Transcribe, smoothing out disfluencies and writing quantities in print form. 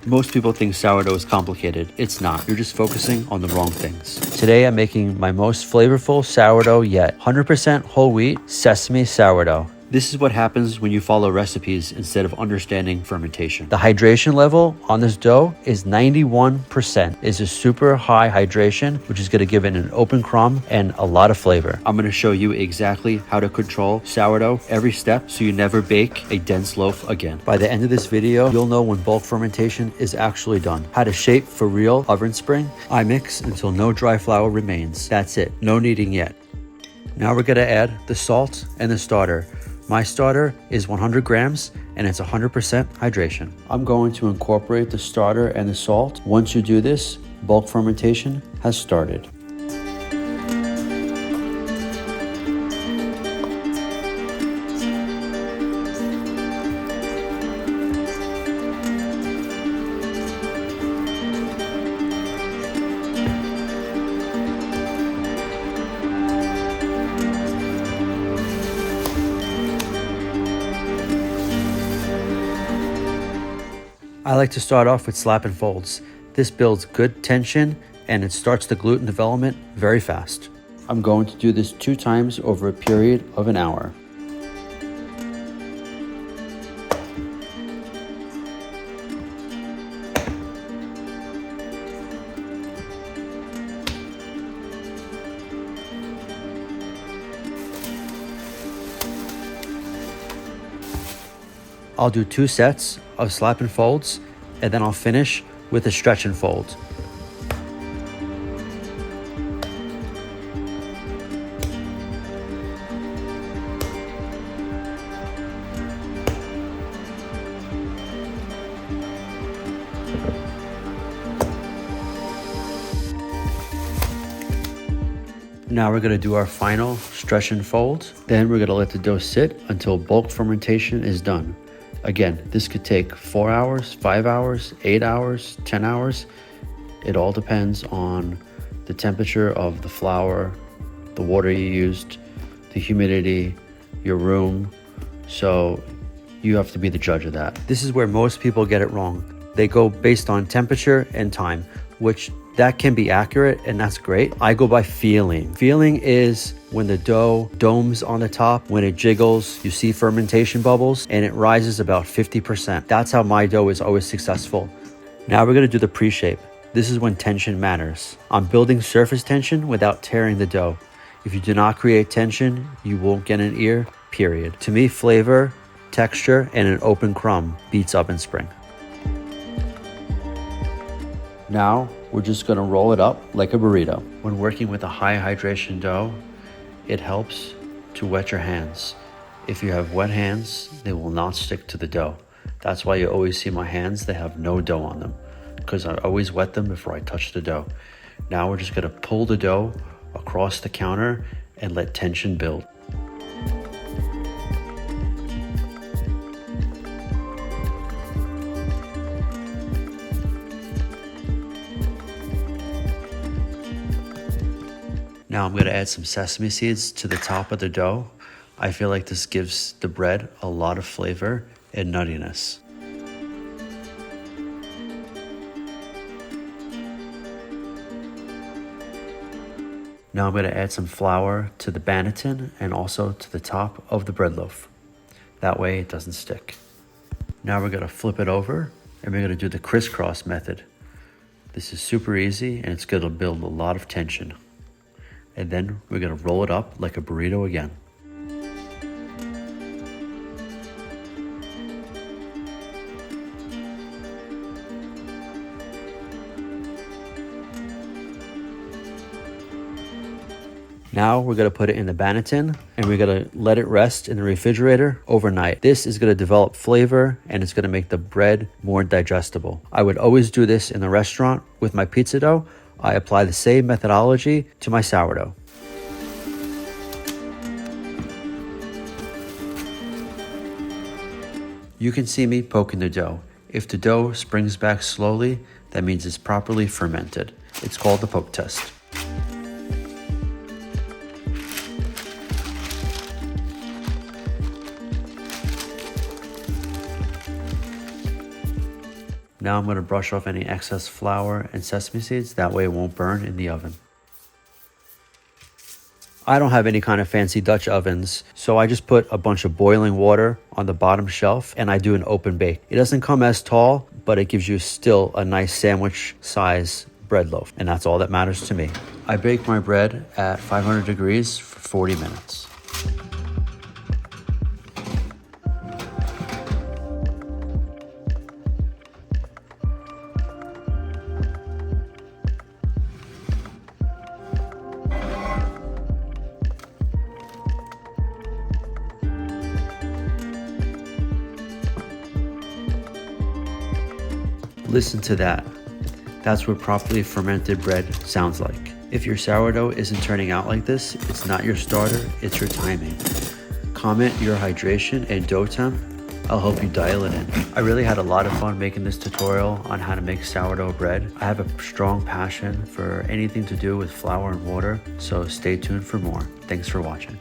Most people think sourdough is complicated. It's not. You're just focusing on the wrong things. Today I'm making my most flavorful sourdough yet. 100% whole wheat sesame sourdough. This is what happens when you follow recipes instead of understanding fermentation. The hydration level on this dough is 91%. It's a super high hydration, which is going to give it an open crumb and a lot of flavor. I'm going to show you exactly how to control sourdough every step so you never bake a dense loaf again. By the end of this video, you'll know when bulk fermentation is actually done. How to shape for real oven spring. I mix until no dry flour remains. That's it. No kneading yet. Now we're going to add the salt and the starter. My starter is 100 grams and it's 100% hydration. I'm going to incorporate the starter and the salt. Once you do this, bulk fermentation has started. I like to start off with slap and folds. This builds good tension and it starts the gluten development very fast. I'm going to do this 2 times over a period of an hour. I'll do 2 sets of slap and folds, and then I'll finish with a stretch and fold. Now we're going to do our final stretch and fold. Then we're going to let the dough sit until bulk fermentation is done. Again, this could take 4 hours, 5 hours, 8 hours, 10 hours. It all depends on the temperature of the flour, the water you used, the humidity, your room. So you have to be the judge of that. This is where most people get it wrong. They go based on temperature and time, which that can be accurate and that's great. I go by feeling. Feeling is when the dough domes on the top, when it jiggles, you see fermentation bubbles and it rises about 50%. That's how my dough is always successful. Now we're going to do the pre-shape. This is when tension matters. I'm building surface tension without tearing the dough. If you do not create tension, you won't get an ear, period. To me, flavor, texture, and an open crumb beats oven spring. Now, we're just going to roll it up like a burrito. When working with a high hydration dough, it helps to wet your hands. If you have wet hands, they will not stick to the dough. That's why you always see my hands, they have no dough on them, because I always wet them before I touch the dough. Now we're just going to pull the dough across the counter and let tension build. Now I'm going to add some sesame seeds to the top of the dough. I feel like this gives the bread a lot of flavor and nuttiness. Now I'm going to add some flour to the banneton and also to the top of the bread loaf. That way it doesn't stick. Now we're going to flip it over and we're going to do the crisscross method. This is super easy and it's going to build a lot of tension. And then we're going to roll it up like a burrito again. Now we're going to put it in the banneton and we're going to let it rest in the refrigerator overnight. This is going to develop flavor and it's going to make the bread more digestible. I would always do this in the restaurant with my pizza dough. I apply the same methodology to my sourdough. You can see me poking the dough. If the dough springs back slowly, that means it's properly fermented. It's called the poke test. Now I'm going to brush off any excess flour and sesame seeds. That way it won't burn in the oven. I don't have any kind of fancy Dutch ovens, so I just put a bunch of boiling water on the bottom shelf and I do an open bake. It doesn't come as tall, but it gives you still a nice sandwich size bread loaf, and that's all that matters to me. I bake my bread at 500 degrees for 40 minutes. Listen to that. That's what properly fermented bread sounds like. If your sourdough isn't turning out like this, it's not your starter, it's your timing. Comment your hydration and dough temp. I'll help you dial it in. I really had a lot of fun making this tutorial on how to make sourdough bread. I have a strong passion for anything to do with flour and water, so stay tuned for more. Thanks for watching.